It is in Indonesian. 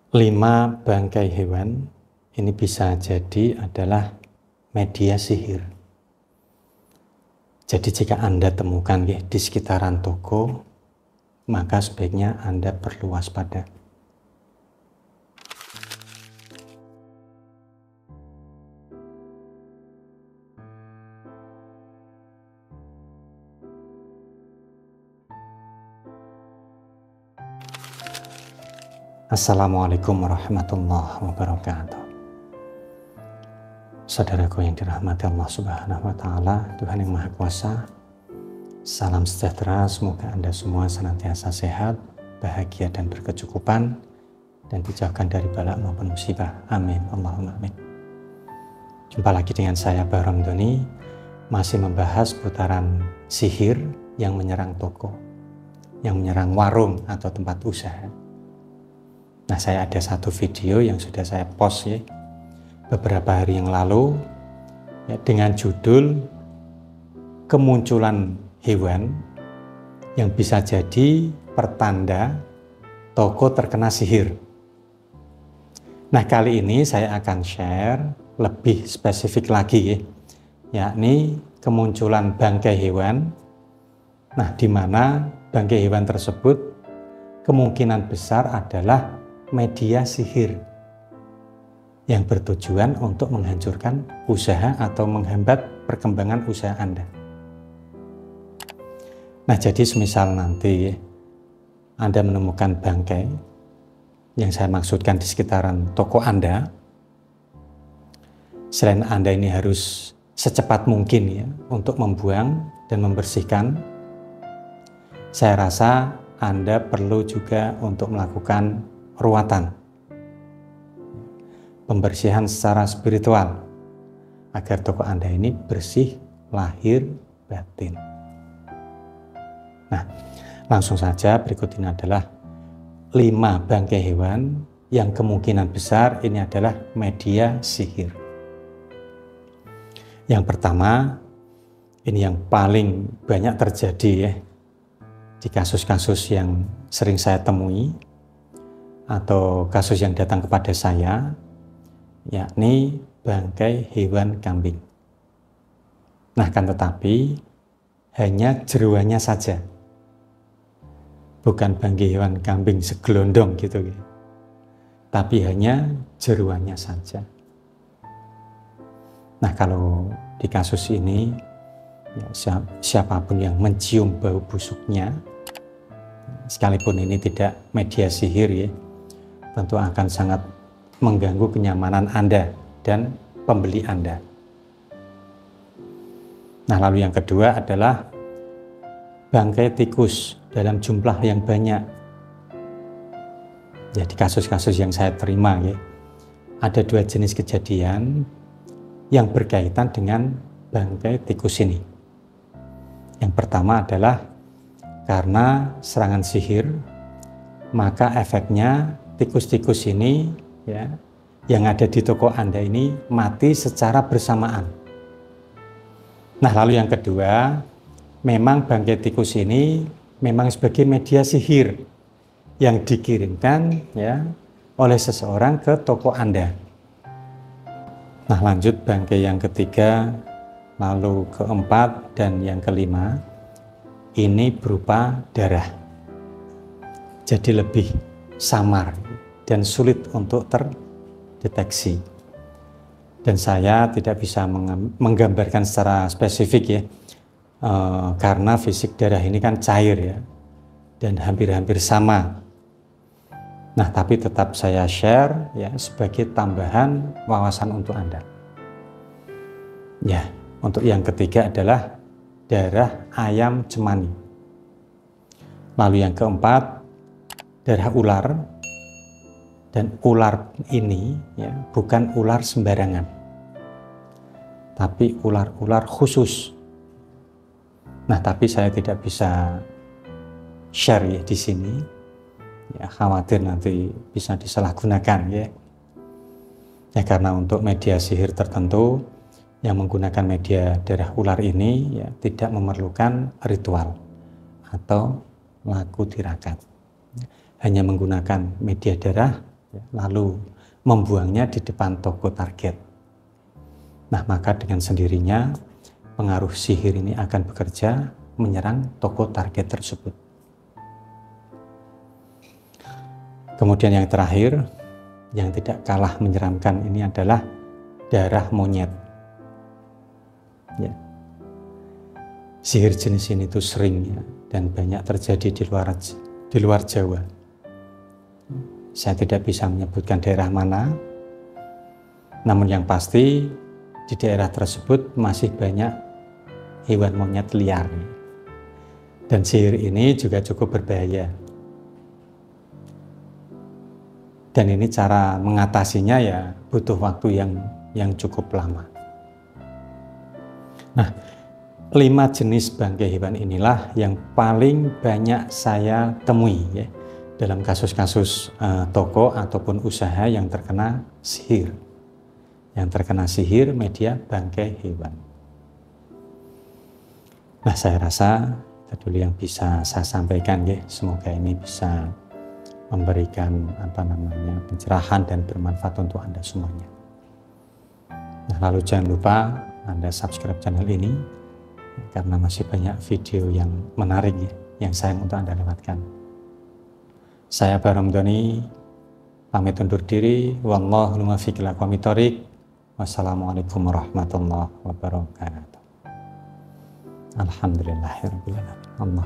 5 bangkai hewan ini bisa jadi adalah media sihir. Jadi jika Anda temukan di sekitaran toko, maka sebaiknya Anda perlu waspada. Assalamualaikum warahmatullahi wabarakatuh. Saudaraku yang dirahmati Allah Subhanahu wa Ta'ala, Tuhan yang Maha Kuasa, salam sejahtera. Semoga Anda semua senantiasa sehat, bahagia, dan berkecukupan, dan dijauhkan dari bala maupun musibah. Amin. Allahumma amin. Jumpa lagi dengan saya, Bahram Doni, masih membahas putaran sihir yang menyerang toko, yang menyerang warung atau tempat usaha. Nah, saya ada satu video yang sudah saya post beberapa hari yang lalu dengan judul kemunculan hewan yang bisa jadi pertanda toko terkena sihir. Nah, kali ini saya akan share lebih spesifik lagi yakni kemunculan bangkai hewan. Nah, di mana bangkai hewan tersebut kemungkinan besar adalah media sihir yang bertujuan untuk menghancurkan usaha atau menghambat perkembangan usaha Anda. Nah, jadi semisal nanti Anda menemukan bangkai yang saya maksudkan di sekitaran toko Anda, selain Anda ini harus secepat mungkin untuk membuang dan membersihkan, saya rasa Anda perlu juga untuk melakukan ruatan, pembersihan secara spiritual agar toko Anda ini bersih lahir batin. Nah, langsung saja berikut ini adalah 5 bangkai hewan yang kemungkinan besar ini adalah media sihir. Yang pertama, ini yang paling banyak terjadi di kasus-kasus yang sering saya temui atau kasus yang datang kepada saya, yakni bangkai hewan kambing. Nah, kan tetapi hanya jeruannya saja, bukan bangkai hewan kambing segelondong gitu, tapi hanya jeruannya saja. Nah, kalau di kasus ini siapapun yang mencium bau busuknya, sekalipun ini tidak media sihir tentu akan sangat mengganggu kenyamanan Anda dan pembeli Anda. Nah, lalu yang kedua adalah bangkai tikus dalam jumlah yang banyak. Jadi kasus-kasus yang saya terima ada 2 jenis kejadian yang berkaitan dengan bangkai tikus ini. Yang pertama adalah karena serangan sihir, maka efeknya tikus-tikus ini yang ada di toko Anda ini mati secara bersamaan. Nah, lalu yang kedua, memang bangkai tikus ini memang sebagai media sihir yang dikirimkan oleh seseorang ke toko Anda. Nah, lanjut bangkai yang ketiga, lalu keempat, dan yang kelima, ini berupa darah. Jadi lebih samar dan sulit untuk terdeteksi. Dan saya tidak bisa menggambarkan secara spesifik karena fisik darah ini kan cair dan hampir-hampir sama. Nah, tapi tetap saya share sebagai tambahan wawasan untuk Anda. Untuk yang ketiga adalah darah ayam cemani. Lalu yang keempat, darah ular. Dan ular ini bukan ular sembarangan, tapi ular-ular khusus. Nah, tapi saya tidak bisa share di sini, khawatir nanti bisa disalahgunakan karena untuk media sihir tertentu yang menggunakan media darah ular ini tidak memerlukan ritual atau laku tirakat, hanya menggunakan media darah lalu membuangnya di depan toko target. Nah, maka dengan sendirinya pengaruh sihir ini akan bekerja menyerang toko target tersebut. Kemudian yang terakhir, yang tidak kalah menyeramkan ini adalah darah monyet. Ya. Sihir jenis ini itu sering ya, dan banyak terjadi di luar Jawa. Saya tidak bisa menyebutkan daerah mana, namun yang pasti di daerah tersebut masih banyak hewan monyet liar. Dan sihir ini juga cukup berbahaya. Dan ini cara mengatasinya ya butuh waktu yang cukup lama. Nah, 5 jenis bangkai hewan inilah yang paling banyak saya temui ya, dalam kasus-kasus toko ataupun usaha yang terkena sihir. Yang terkena sihir media bangkai hewan. Nah, saya rasa itu dulu yang bisa saya sampaikan ya. Semoga ini bisa memberikan pencerahan dan bermanfaat untuk Anda semuanya. Nah, lalu jangan lupa Anda subscribe channel ini karena masih banyak video yang menarik ya, yang sayang untuk Anda lewatkan. Saya Bahrul Ramdhani pamit undur diri. Wallahu muwaffiq ila aqwamit thoriq. Wassalamualaikum warahmatullahi wabarakatuh. Alhamdulillahirabbil alamin. Allah.